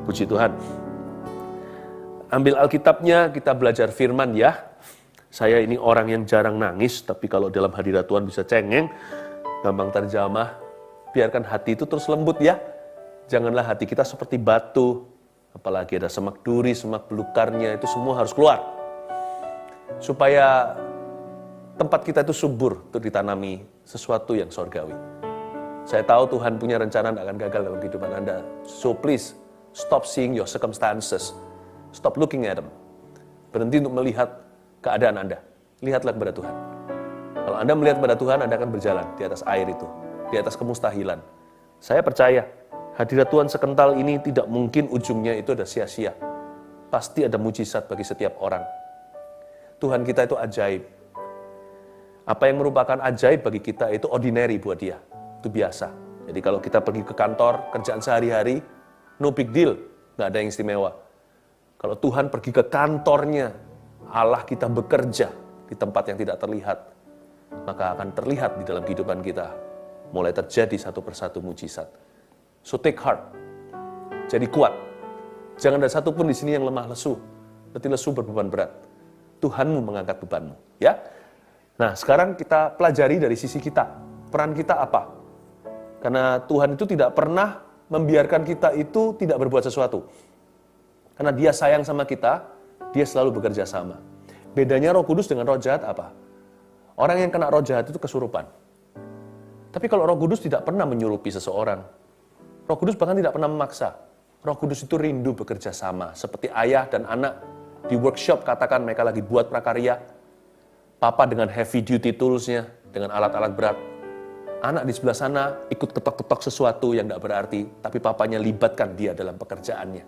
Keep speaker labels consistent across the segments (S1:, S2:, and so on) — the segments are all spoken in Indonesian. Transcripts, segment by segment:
S1: Puji Tuhan. Ambil Alkitabnya, kita belajar firman ya. Saya ini orang yang jarang nangis, tapi kalau dalam hadirat Tuhan bisa cengeng, gampang terjamah. Biarkan hati itu terus lembut ya. Janganlah hati kita seperti batu, apalagi ada semak duri, semak belukarnya, itu semua harus keluar. Supaya tempat kita itu subur untuk ditanami sesuatu yang sorgawi. Saya tahu Tuhan punya rencana tidak akan gagal dalam kehidupan Anda. So please, stop seeing your circumstances. Stop looking at them. Berhenti untuk melihat keadaan Anda. Lihatlah kepada Tuhan. Kalau Anda melihat kepada Tuhan, Anda akan berjalan di atas air itu. Di atas kemustahilan. Saya percaya, hadirat Tuhan sekental ini tidak mungkin ujungnya itu ada sia-sia. Pasti ada mujizat bagi setiap orang. Tuhan kita itu ajaib. Apa yang merupakan ajaib bagi kita itu ordinary buat dia. Itu biasa. Jadi kalau kita pergi ke kantor, kerjaan sehari-hari, no big deal. Nggak ada yang istimewa. Kalau Tuhan pergi ke kantornya, Allah kita bekerja di tempat yang tidak terlihat, maka akan terlihat di dalam kehidupan kita. Mulai terjadi satu persatu mujizat. So take heart. Jadi kuat. Jangan ada satupun di sini yang lemah lesu. Berarti lesu berbeban berat. Tuhanmu mengangkat bebanmu. Ya. Nah, sekarang kita pelajari dari sisi kita. Peran kita apa? Karena Tuhan itu tidak pernah membiarkan kita itu tidak berbuat sesuatu. Karena dia sayang sama kita, dia selalu bekerja sama. Bedanya Roh Kudus dengan roh jahat apa? Orang yang kena roh jahat itu kesurupan. Tapi kalau Roh Kudus tidak pernah menyurupi seseorang. Roh Kudus bahkan tidak pernah memaksa. Roh Kudus itu rindu bekerja sama. Seperti ayah dan anak di workshop, katakan mereka lagi buat prakarya. Papa dengan heavy duty toolsnya, dengan alat-alat berat. Anak di sebelah sana ikut ketok-ketok sesuatu yang tidak berarti, tapi papanya libatkan dia dalam pekerjaannya.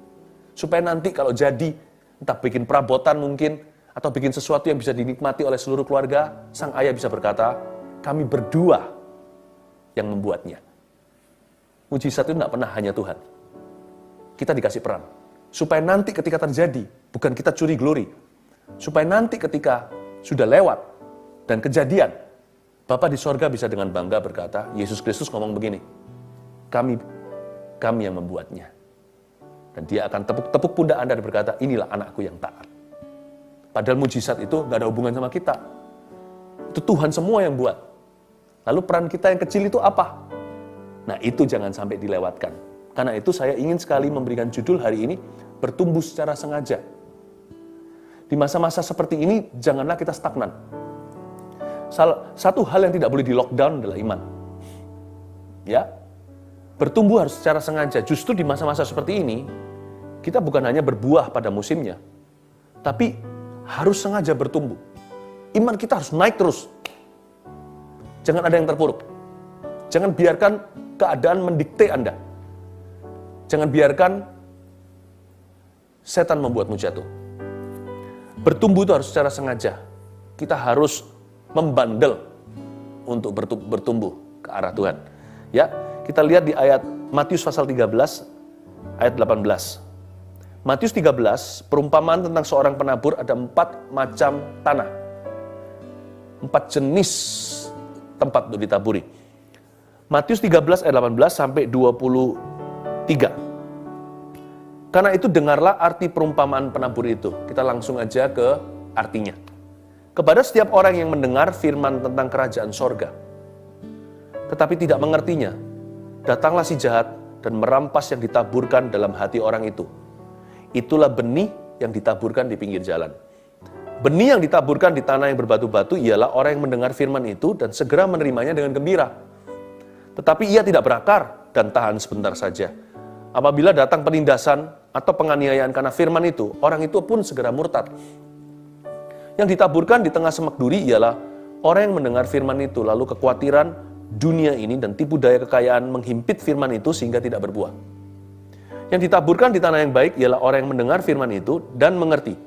S1: Supaya nanti kalau jadi, entah bikin perabotan mungkin, atau bikin sesuatu yang bisa dinikmati oleh seluruh keluarga, sang ayah bisa berkata, kami berdua yang membuatnya. Mujizat itu tidak pernah hanya Tuhan. Kita dikasih peran. Supaya nanti ketika terjadi, bukan kita curi glory. Supaya nanti ketika sudah lewat dan kejadian, Bapa di sorga bisa dengan bangga berkata, Yesus Kristus ngomong begini, kami yang membuatnya. Dan dia akan tepuk pundak Anda dan berkata, inilah anakku yang taat. Padahal mujizat itu gak ada hubungan sama kita. Itu Tuhan semua yang buat. Lalu peran kita yang kecil itu apa? Nah itu jangan sampai dilewatkan. Karena itu saya ingin sekali memberikan judul hari ini, bertumbuh secara sengaja. Di masa-masa seperti ini, janganlah kita stagnan. Satu hal yang tidak boleh di-lockdown adalah iman. Ya, bertumbuh harus secara sengaja. Justru di masa-masa seperti ini, kita bukan hanya berbuah pada musimnya, tapi harus sengaja bertumbuh. Iman kita harus naik terus. Jangan ada yang terpuruk. Jangan biarkan keadaan mendikte Anda. Jangan biarkan setan membuatmu jatuh. Bertumbuh itu harus secara sengaja. Kita harus membandel untuk bertumbuh ke arah Tuhan. Ya, kita lihat di ayat Matius pasal 13 ayat 18. Matius 13, perumpamaan tentang seorang penabur ada 4 macam tanah. 4 jenis tempat untuk ditaburi. Matius 13 ayat 18 sampai 23. Karena itu dengarlah arti perumpamaan penabur itu. Kita langsung aja ke artinya. Kepada setiap orang yang mendengar firman tentang kerajaan sorga, tetapi tidak mengertinya, datanglah si jahat dan merampas yang ditaburkan dalam hati orang itu. Itulah benih yang ditaburkan di pinggir jalan. Benih yang ditaburkan di tanah yang berbatu-batu ialah orang yang mendengar firman itu dan segera menerimanya dengan gembira. Tetapi ia tidak berakar dan tahan sebentar saja. Apabila datang penindasan atau penganiayaan karena firman itu, orang itu pun segera murtad. Yang ditaburkan di tengah semak duri ialah orang yang mendengar firman itu, lalu kekhawatiran dunia ini dan tipu daya kekayaan menghimpit firman itu sehingga tidak berbuah. Yang ditaburkan di tanah yang baik ialah orang yang mendengar firman itu dan mengerti.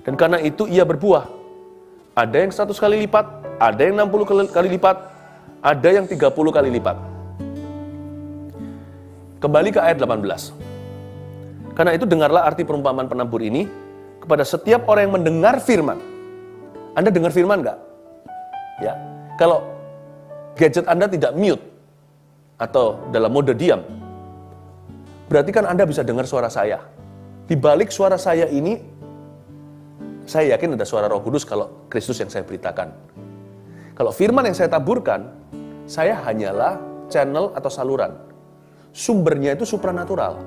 S1: Dan karena itu ia berbuah. Ada yang 100 kali lipat, ada yang 60 kali lipat, ada yang 30 kali lipat. Kembali ke ayat 18. Karena itu dengarlah arti perumpamaan penabur ini kepada setiap orang yang mendengar firman. Anda dengar firman enggak? Ya. Kalau gadget Anda tidak mute atau dalam mode diam, berarti kan Anda bisa dengar suara saya. Di balik suara saya ini, saya yakin ada suara Roh Kudus kalau Kristus yang saya beritakan. Kalau firman yang saya taburkan, saya hanyalah channel atau saluran. Sumbernya itu supranatural.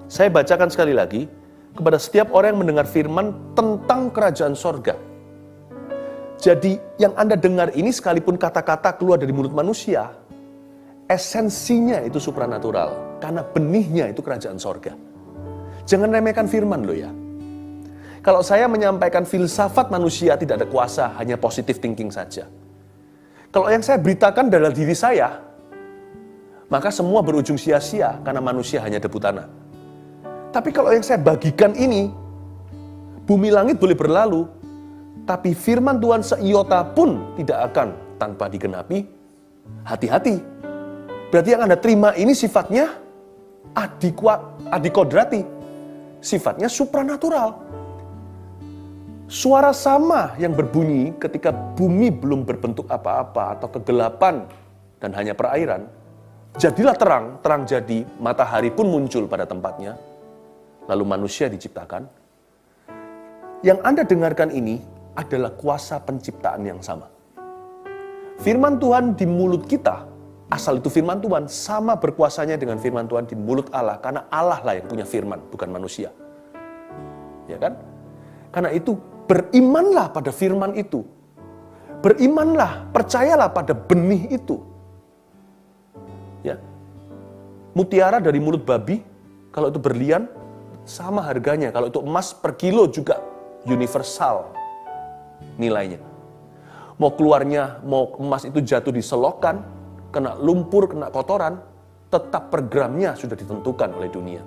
S1: Saya bacakan sekali lagi, kepada setiap orang yang mendengar firman tentang kerajaan sorga. Jadi yang Anda dengar ini sekalipun kata-kata keluar dari mulut manusia, esensinya itu supranatural. Karena benihnya itu kerajaan sorga. Jangan remehkan firman loh ya. Kalau saya menyampaikan filsafat manusia tidak ada kuasa, hanya positive thinking saja. Kalau yang saya beritakan adalah diri saya, maka semua berujung sia-sia karena manusia hanya debu tanah. Tapi kalau yang saya bagikan ini, bumi langit boleh berlalu, tapi firman Tuhan seiota pun tidak akan tanpa digenapi. Hati-hati. Berarti yang Anda terima ini sifatnya adikodrati. Sifatnya supranatural. Suara sama yang berbunyi ketika bumi belum berbentuk apa-apa atau kegelapan dan hanya perairan. Jadilah terang, terang jadi, matahari pun muncul pada tempatnya. Lalu manusia diciptakan. Yang Anda dengarkan ini adalah kuasa penciptaan yang sama. Firman Tuhan di mulut kita, asal itu firman Tuhan, sama berkuasanya dengan firman Tuhan di mulut Allah. Karena Allah lah yang punya firman, bukan manusia. Ya kan? Karena itu, berimanlah pada firman itu. Berimanlah, percayalah pada benih itu. Ya. Mutiara dari mulut babi, kalau itu berlian, sama harganya. Kalau itu emas per kilo juga universal nilainya. Mau keluarnya, mau emas itu jatuh di selokan, kena lumpur, kena kotoran, tetap per gramnya sudah ditentukan oleh dunia.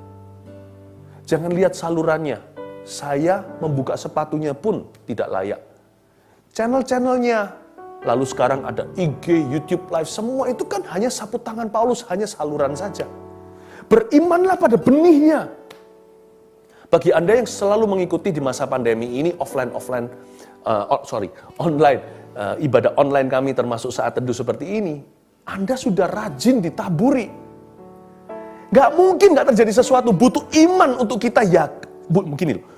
S1: Jangan lihat salurannya. Saya membuka sepatunya pun tidak layak. Channel-channelnya, lalu sekarang ada IG, YouTube Live, semua itu kan hanya sapu tangan Paulus, hanya saluran saja. Berimanlah pada benihnya. Bagi Anda yang selalu mengikuti di masa pandemi ini online, ibadah online kami termasuk saat teduh seperti ini, Anda sudah rajin ditaburi. Gak mungkin gak terjadi sesuatu, butuh iman untuk kita begini loh.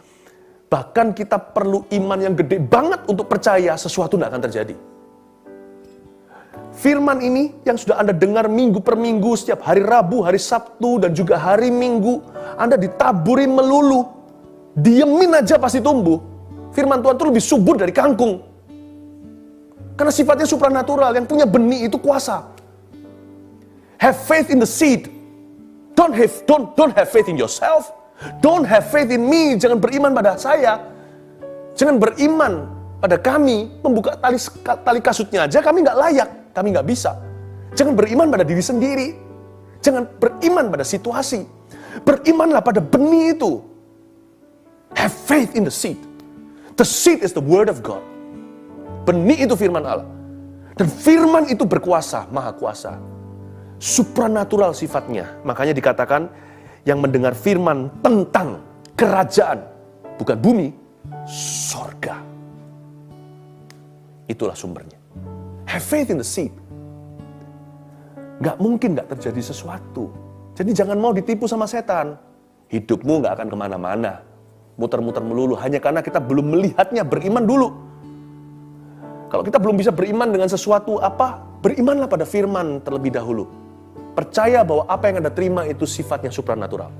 S1: Bahkan kita perlu iman yang gede banget untuk percaya sesuatu gak akan terjadi. Firman ini yang sudah Anda dengar minggu per minggu, setiap hari Rabu, hari Sabtu, dan juga hari Minggu, Anda ditaburi melulu. Diemin aja pasti tumbuh. Firman Tuhan itu lebih subur dari kangkung. Karena sifatnya supranatural, yang punya benih itu kuasa. Have faith in the seed. Don't have faith in yourself. Don't have faith in me. Jangan beriman pada saya. Jangan beriman pada kami. Membuka tali kasutnya aja kami nggak layak. Kami nggak bisa. Jangan beriman pada diri sendiri. Jangan beriman pada situasi. Berimanlah pada benih itu. Have faith in the seed. The seed is the word of God. Benih itu firman Allah. Dan firman itu berkuasa, maha kuasa. Supranatural sifatnya. Makanya dikatakan yang mendengar firman tentang kerajaan, bukan bumi, sorga. Itulah sumbernya. Have faith in the seed. Gak mungkin gak terjadi sesuatu. Jadi jangan mau ditipu sama setan. Hidupmu gak akan kemana-mana. Muter-muter melulu. Hanya karena kita belum melihatnya, beriman dulu. Kalau kita belum bisa beriman dengan sesuatu apa, berimanlah pada firman terlebih dahulu. Percaya bahwa apa yang Anda terima itu sifatnya supranatural.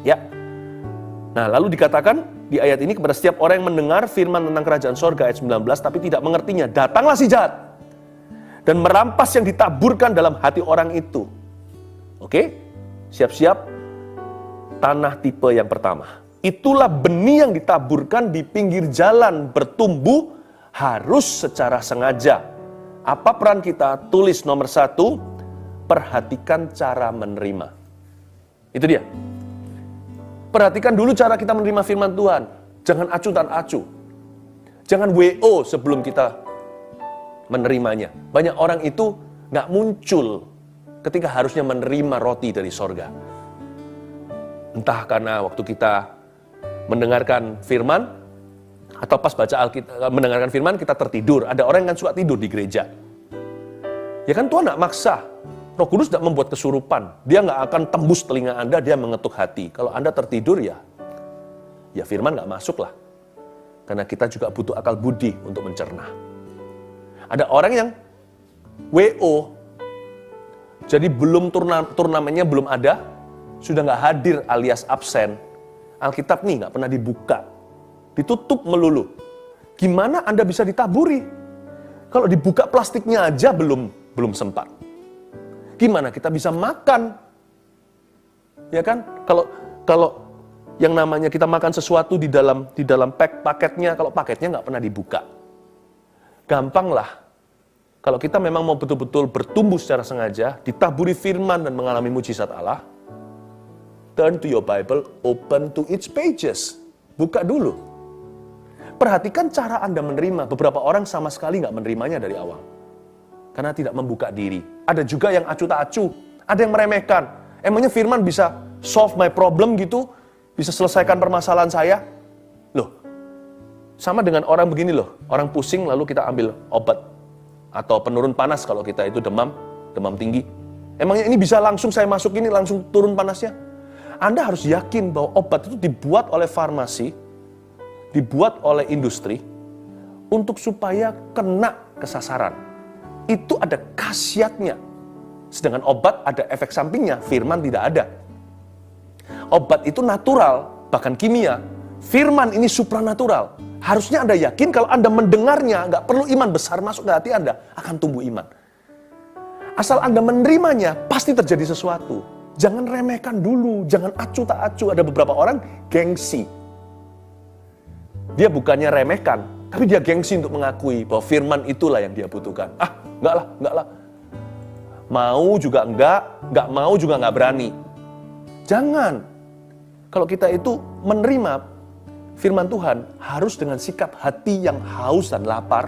S1: Ya. Nah, lalu dikatakan di ayat ini kepada setiap orang yang mendengar firman tentang kerajaan sorga ayat 19 tapi tidak mengertinya, datanglah si jahat dan merampas yang ditaburkan dalam hati orang itu. Oke? Siap-siap. Tanah tipe yang pertama. Itulah benih yang ditaburkan di pinggir jalan, bertumbuh harus secara sengaja. Apa peran kita? Tulis nomor 1, perhatikan cara menerima. Itu dia. Perhatikan dulu cara kita menerima firman Tuhan. Jangan acuh dan acuh. Jangan WO sebelum kita menerimanya. Banyak orang itu gak muncul ketika harusnya menerima roti dari sorga. Entah karena waktu kita mendengarkan firman, atau pas baca Alkitab, mendengarkan firman kita tertidur. Ada orang yang kan suka tidur di gereja. Ya kan Tuhan gak maksa. Roh Kudus tidak membuat kesurupan. Dia nggak akan tembus telinga Anda, dia mengetuk hati. Kalau Anda tertidur ya firman nggak masuk lah. Karena kita juga butuh akal budi untuk mencerna. Ada orang yang WO, jadi belum turnamennya belum ada, sudah nggak hadir alias absen. Alkitab nih nggak pernah dibuka, ditutup melulu. Gimana Anda bisa ditaburi? Kalau dibuka plastiknya aja belum sempat. Gimana kita bisa makan? Ya kan? Kalau yang namanya kita makan sesuatu di dalam paketnya, kalau paketnya nggak pernah dibuka. Gampang lah. Kalau kita memang mau betul-betul bertumbuh secara sengaja, ditaburi firman dan mengalami mujizat Allah, turn to your Bible, open to its pages. Buka dulu. Perhatikan cara Anda menerima. Beberapa orang sama sekali nggak menerimanya dari awal. Karena tidak membuka diri. Ada juga yang acuh tak acuh. Ada yang meremehkan. Emangnya firman bisa solve my problem gitu? Bisa selesaikan permasalahan saya? Loh, sama dengan orang begini loh. Orang pusing lalu kita ambil obat. Atau penurun panas kalau kita itu demam tinggi. Emangnya ini bisa langsung saya masuk ini, langsung turun panasnya? Anda harus yakin bahwa obat itu dibuat oleh farmasi, dibuat oleh industri, untuk supaya kena kesasaran. Itu ada khasiatnya. Sedangkan obat ada efek sampingnya, firman tidak ada. Obat itu natural, bahkan kimia. Firman ini supranatural. Harusnya Anda yakin kalau Anda mendengarnya, nggak perlu iman besar masuk ke hati Anda, akan tumbuh iman. Asal Anda menerimanya, pasti terjadi sesuatu. Jangan remehkan dulu, jangan acuh tak acuh. Ada beberapa orang gengsi. Dia bukannya remehkan, tapi dia gengsi untuk mengakui bahwa firman itulah yang dia butuhkan. Enggak lah. Mau juga enggak mau juga enggak berani. Jangan. Kalau kita itu menerima firman Tuhan, harus dengan sikap hati yang haus dan lapar,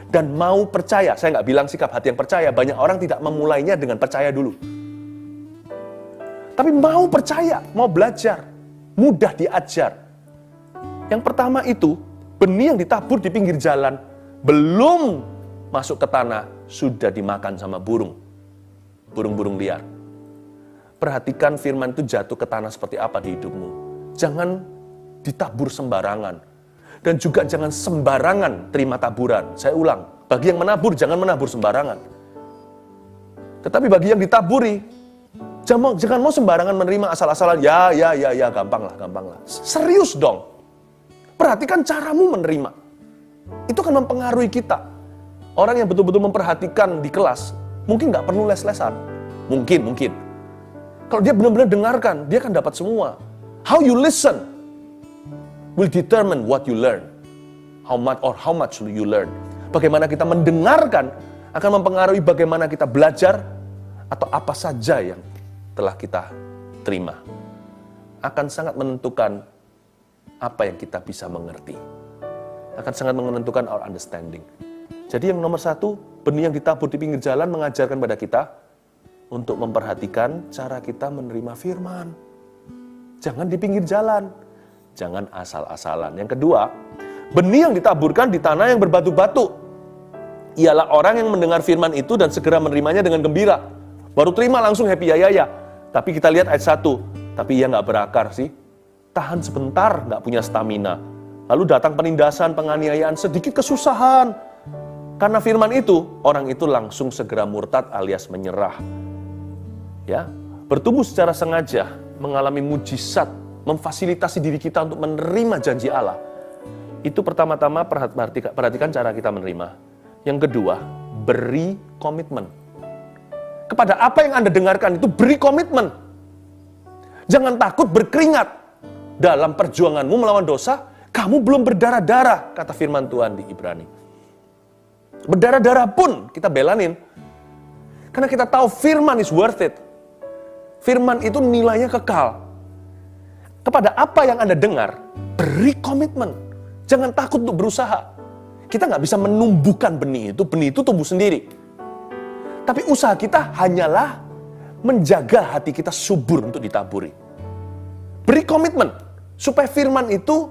S1: dan mau percaya. Saya nggak bilang sikap hati yang percaya, banyak orang tidak memulainya dengan percaya dulu. Tapi mau percaya, mau belajar, mudah diajar. Yang pertama itu, benih yang ditabur di pinggir jalan, belum masuk ke tanah, sudah dimakan sama burung-burung liar. Perhatikan firman itu jatuh ke tanah seperti apa di hidupmu. Jangan ditabur sembarangan. Dan juga jangan sembarangan terima taburan. Saya ulang, bagi yang menabur, jangan menabur sembarangan. Tetapi bagi yang ditaburi, jangan mau sembarangan menerima asal-asalan. Ya, gampang lah. Serius dong. Perhatikan caramu menerima. Itu akan mempengaruhi kita. Orang yang betul-betul memperhatikan di kelas, mungkin nggak perlu les-lesan. Mungkin. Kalau dia benar-benar dengarkan, dia akan dapat semua. How you listen will determine what you learn. How much you learn. Bagaimana kita mendengarkan akan mempengaruhi bagaimana kita belajar atau apa saja yang telah kita terima. Akan sangat menentukan apa yang kita bisa mengerti. Akan sangat menentukan our understanding. Jadi yang nomor satu, benih yang ditabur di pinggir jalan mengajarkan pada kita untuk memperhatikan cara kita menerima firman. Jangan di pinggir jalan. Jangan asal-asalan. Yang kedua, benih yang ditaburkan di tanah yang berbatu-batu. Ialah orang yang mendengar firman itu dan segera menerimanya dengan gembira. Baru terima langsung happy ya. Tapi kita lihat ayat 1. Tapi ia nggak berakar sih. Tahan sebentar, nggak punya stamina. Lalu datang penindasan, penganiayaan, sedikit kesusahan. Karena firman itu, orang itu langsung segera murtad alias menyerah. Ya, bertumbuh secara sengaja, mengalami mujizat, memfasilitasi diri kita untuk menerima janji Allah. Itu pertama-tama perhatikan cara kita menerima. Yang kedua, beri komitmen. Kepada apa yang Anda dengarkan itu beri komitmen. Jangan takut berkeringat. Dalam perjuanganmu melawan dosa, kamu belum berdarah-darah, kata firman Tuhan di Ibrani. Berdarah-darah pun kita belanin. Karena kita tahu firman is worth it. Firman itu nilainya kekal. Kepada apa yang Anda dengar, beri komitmen. Jangan takut untuk berusaha. Kita nggak bisa menumbuhkan benih itu tumbuh sendiri. Tapi usaha kita hanyalah menjaga hati kita subur untuk ditaburi. Beri komitmen, supaya firman itu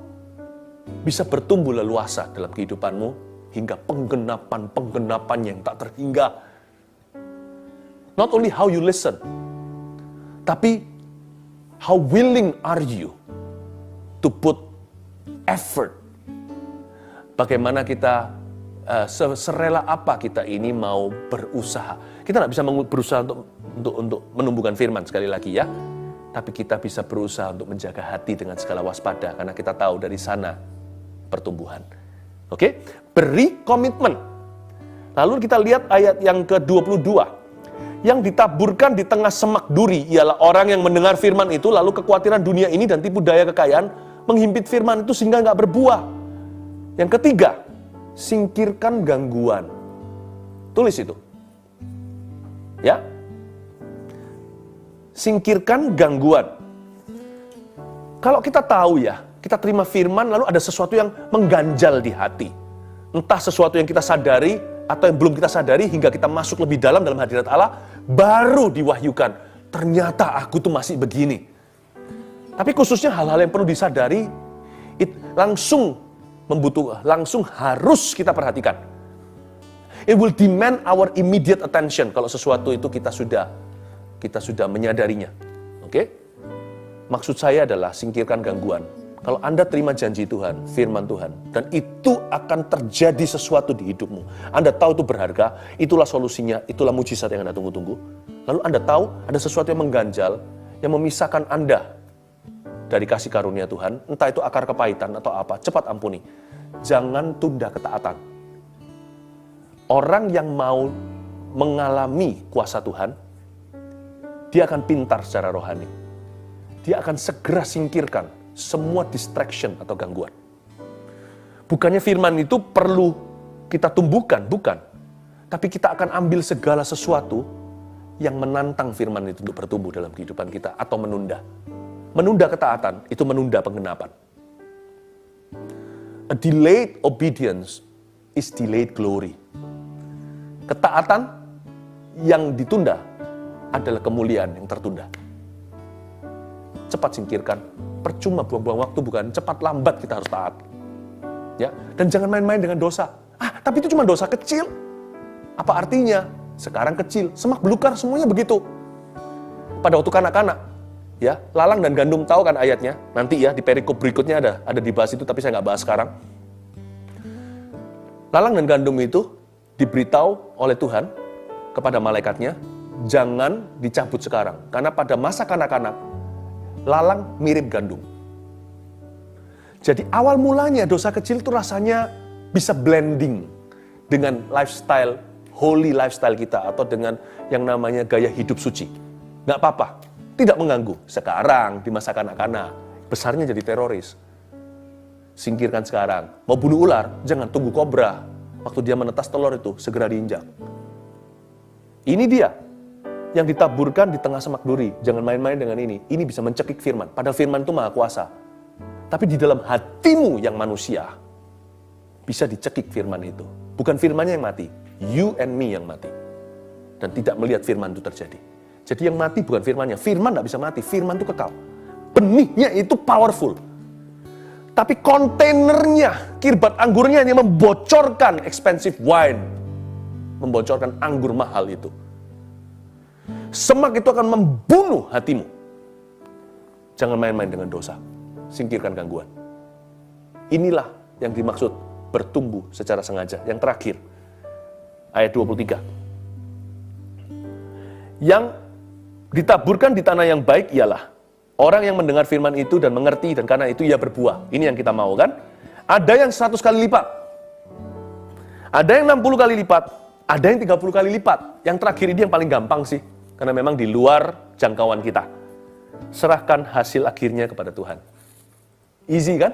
S1: bisa bertumbuh leluasa dalam kehidupanmu, hingga penggenapan yang tak terhingga. Not only how you listen, tapi how willing are you to put effort. Bagaimana kita, serela apa kita ini mau berusaha. Kita nggak bisa berusaha untuk menumbuhkan firman sekali lagi ya. Tapi kita bisa berusaha untuk menjaga hati dengan segala waspada. Karena kita tahu dari sana pertumbuhan. Oke? Beri komitmen. Lalu kita lihat ayat yang ke-22. Yang ditaburkan di tengah semak duri ialah orang yang mendengar firman itu, lalu kekhawatiran dunia ini dan tipu daya kekayaan menghimpit firman itu sehingga nggak berbuah. Yang ketiga, singkirkan gangguan. Tulis itu. Ya. Singkirkan gangguan. Kalau kita tahu ya, kita terima firman lalu ada sesuatu yang mengganjal di hati. Entah sesuatu yang kita sadari atau yang belum kita sadari hingga kita masuk lebih dalam hadirat Allah, baru diwahyukan. Ternyata aku tuh masih begini. Tapi khususnya hal-hal yang perlu disadari, langsung harus kita perhatikan. It will demand our immediate attention kalau sesuatu itu kita sudah menyadarinya. Oke? Maksud saya adalah singkirkan gangguan. Kalau Anda terima janji Tuhan, firman Tuhan, dan itu akan terjadi sesuatu di hidupmu. Anda tahu itu berharga, itulah solusinya, itulah mujizat yang Anda tunggu-tunggu. Lalu Anda tahu ada sesuatu yang mengganjal, yang memisahkan Anda dari kasih karunia Tuhan, entah itu akar kepahitan atau apa, cepat ampuni. Jangan tunda ketaatan. Orang yang mau mengalami kuasa Tuhan, dia akan pintar secara rohani. Dia akan segera singkirkan semua distraction atau gangguan. Bukannya firman itu perlu kita tumbuhkan, bukan. Tapi kita akan ambil segala sesuatu yang menantang firman itu untuk bertumbuh dalam kehidupan kita atau menunda. Menunda ketaatan itu menunda penggenapan. A delayed obedience is delayed glory. Ketaatan yang ditunda adalah kemuliaan yang tertunda. Cepat singkirkan. Percuma buang-buang waktu, bukan cepat lambat kita harus taat. Ya, dan jangan main-main dengan dosa. Tapi itu cuma dosa kecil. Apa artinya? Sekarang kecil, semak belukar semuanya begitu. Pada waktu kanak-kanak, ya, lalang dan gandum, tahu kan ayatnya? Nanti ya di perikop berikutnya ada dibahas itu, tapi saya nggak bahas sekarang. Lalang dan gandum itu diberitahu oleh Tuhan kepada malaikatnya, jangan dicabut sekarang. Karena pada masa kanak-kanak, lalang mirip gandum. Jadi awal mulanya dosa kecil itu rasanya bisa blending dengan lifestyle, holy lifestyle kita, atau dengan yang namanya gaya hidup suci. Nggak apa-apa, tidak mengganggu. Sekarang di masa kanak-kanak, besarnya jadi teroris. Singkirkan sekarang. Mau bunuh ular, jangan tunggu kobra. Waktu dia menetas telur itu, segera diinjak. Ini dia yang ditaburkan di tengah semak duri. Jangan main-main dengan ini. Ini bisa mencekik firman. Padahal firman itu maha kuasa. Tapi di dalam hatimu yang manusia, bisa dicekik firman itu. Bukan firmannya yang mati. You and me yang mati. Dan tidak melihat firman itu terjadi. Jadi yang mati bukan firmannya. Firman tidak bisa mati. Firman itu kekal. Benihnya itu powerful. Tapi kontainernya, kirbat anggurnya yang membocorkan expensive wine. Membocorkan anggur mahal itu. Semak itu akan membunuh hatimu. Jangan main-main dengan dosa. Singkirkan gangguan. Inilah yang dimaksud bertumbuh secara sengaja. Yang terakhir, ayat 23. Yang ditaburkan di tanah yang baik ialah orang yang mendengar firman itu dan mengerti, dan karena itu ia berbuah. Ini yang kita mau kan? Ada yang 100 kali lipat. Ada yang 60 kali lipat. Ada yang 30 kali lipat. Yang terakhir ini yang paling gampang sih. Karena memang di luar jangkauan kita. Serahkan hasil akhirnya kepada Tuhan. Easy kan?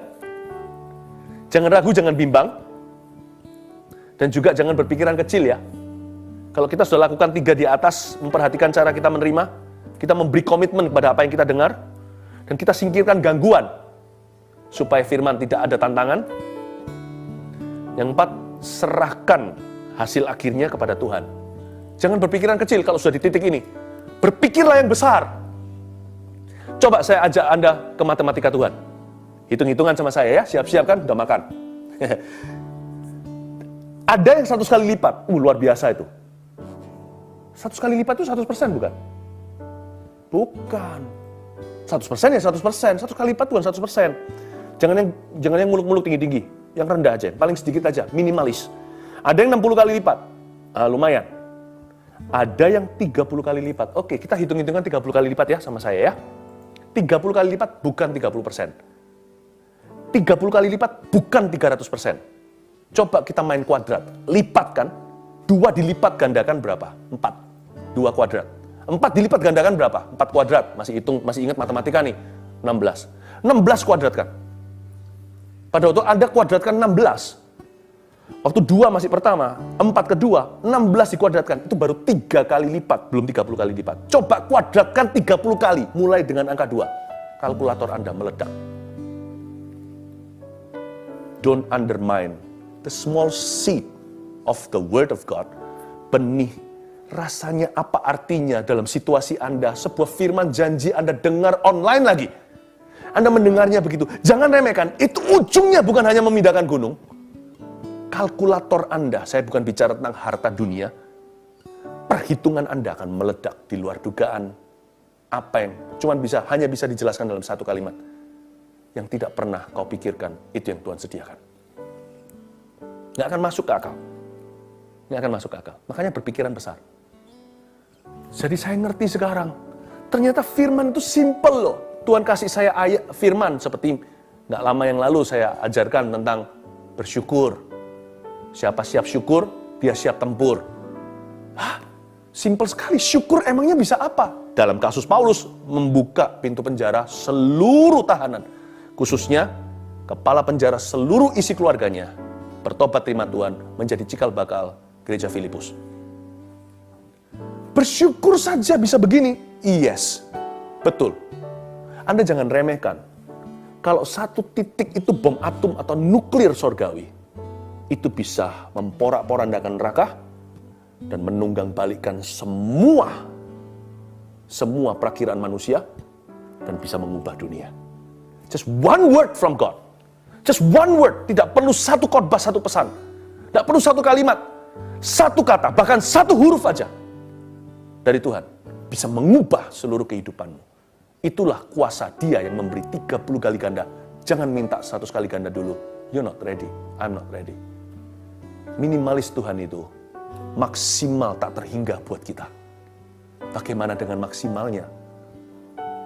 S1: Jangan ragu, jangan bimbang. Dan juga jangan berpikiran kecil ya. Kalau kita sudah lakukan 3 di atas, memperhatikan cara kita menerima, kita memberi komitmen kepada apa yang kita dengar, dan kita singkirkan gangguan, supaya firman tidak ada tantangan. Yang 4, serahkan hasil akhirnya kepada Tuhan. Jangan berpikiran kecil kalau sudah di titik ini. Berpikirlah yang besar. Coba saya ajak Anda ke matematika Tuhan. Hitung-hitungan sama saya ya, siap-siap kan, udah makan. Ada yang 100 kali lipat, luar biasa itu. 100 kali lipat itu 100% bukan? Bukan. 100% ya 100%. 1 kali lipat bukan 100%. Jangan yang muluk-muluk tinggi-tinggi. Yang rendah aja, paling sedikit aja, minimalis. Ada yang 60 kali lipat. Lumayan. Ada yang 30 kali lipat. Oke, kita hitung-hitungan 30 kali lipat ya sama saya ya. 30 kali lipat bukan 30%. 30 kali lipat bukan 300%. Coba kita main kuadrat. Lipat kan? 2 dilipat gandakan berapa? 4. 2 kuadrat. 4 dilipat gandakan berapa? 4 kuadrat. Masih ingat matematika nih. 16. 16 kuadrat kan? Pada waktu Anda kuadratkan 16. Waktu 2 masih pertama, 4 kedua, 16 dikuadratkan. Itu baru 3 kali lipat, belum 30 kali lipat. Coba kuadratkan 30 kali, mulai dengan angka 2. Kalkulator Anda meledak. Don't undermine the small seed of the word of God. Benih, rasanya apa artinya dalam situasi Anda, sebuah firman janji Anda dengar online lagi. Anda mendengarnya begitu. Jangan remehkan, itu ujungnya bukan hanya memindahkan gunung. Kalkulator Anda, saya bukan bicara tentang harta dunia, perhitungan Anda akan meledak di luar dugaan. Apa yang hanya bisa dijelaskan dalam satu kalimat. Yang tidak pernah kau pikirkan, itu yang Tuhan sediakan. Nggak akan masuk ke akal. Nggak akan masuk ke akal. Makanya berpikiran besar. Jadi saya ngerti sekarang. Ternyata firman itu simple loh. Tuhan kasih saya ayat firman seperti nggak lama yang lalu saya ajarkan tentang bersyukur. Siapa siap syukur, dia siap tempur. Simple sekali. Syukur emangnya bisa apa? Dalam kasus Paulus, membuka pintu penjara seluruh tahanan. Khususnya, kepala penjara seluruh isi keluarganya. Bertobat terima Tuhan, menjadi cikal bakal gereja Filipus. Bersyukur saja bisa begini. Yes, betul. Anda jangan remehkan. Kalau satu titik itu bom atom atau nuklir sorgawi, itu bisa memporak-porandakan neraka dan menunggang balikkan semua perakiraan manusia dan bisa mengubah dunia. Just one word from God. Just one word. Tidak perlu satu khotbah, satu pesan. Tidak perlu satu kalimat. Satu kata, bahkan satu huruf aja dari Tuhan bisa mengubah seluruh kehidupanmu. Itulah kuasa Dia yang memberi 30 kali ganda. Jangan minta 100 kali ganda dulu. You're not ready. I'm not ready. Minimalis Tuhan itu maksimal tak terhingga buat kita. Bagaimana dengan maksimalnya?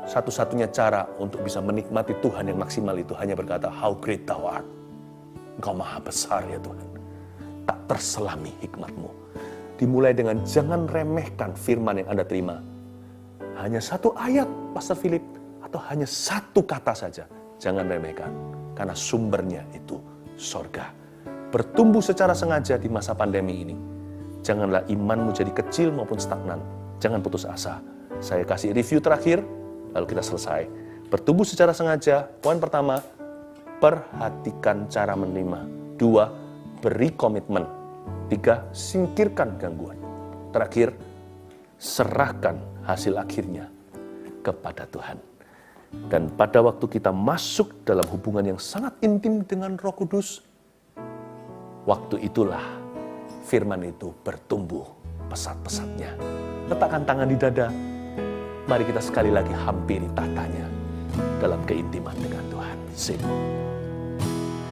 S1: Satu-satunya cara untuk bisa menikmati Tuhan yang maksimal itu hanya berkata, how great thou art. Engkau maha besar ya Tuhan. Tak terselami hikmat-Mu. Dimulai dengan jangan remehkan firman yang Anda terima. Hanya satu ayat, Pastor Philip, atau hanya satu kata saja. Jangan remehkan, karena sumbernya itu sorga. Bertumbuh secara sengaja di masa pandemi ini. Janganlah imanmu jadi kecil maupun stagnan. Jangan putus asa. Saya kasih review terakhir, lalu kita selesai. Bertumbuh secara sengaja, poin pertama, perhatikan cara menerima. 2, beri komitmen. 3, singkirkan gangguan. Terakhir, serahkan hasil akhirnya kepada Tuhan. Dan pada waktu kita masuk dalam hubungan yang sangat intim dengan Roh Kudus, waktu itulah firman itu bertumbuh pesat-pesatnya. Letakkan tangan di dada. Mari kita sekali lagi hampiri tahtanya dalam keintiman dengan Tuhan. Sing.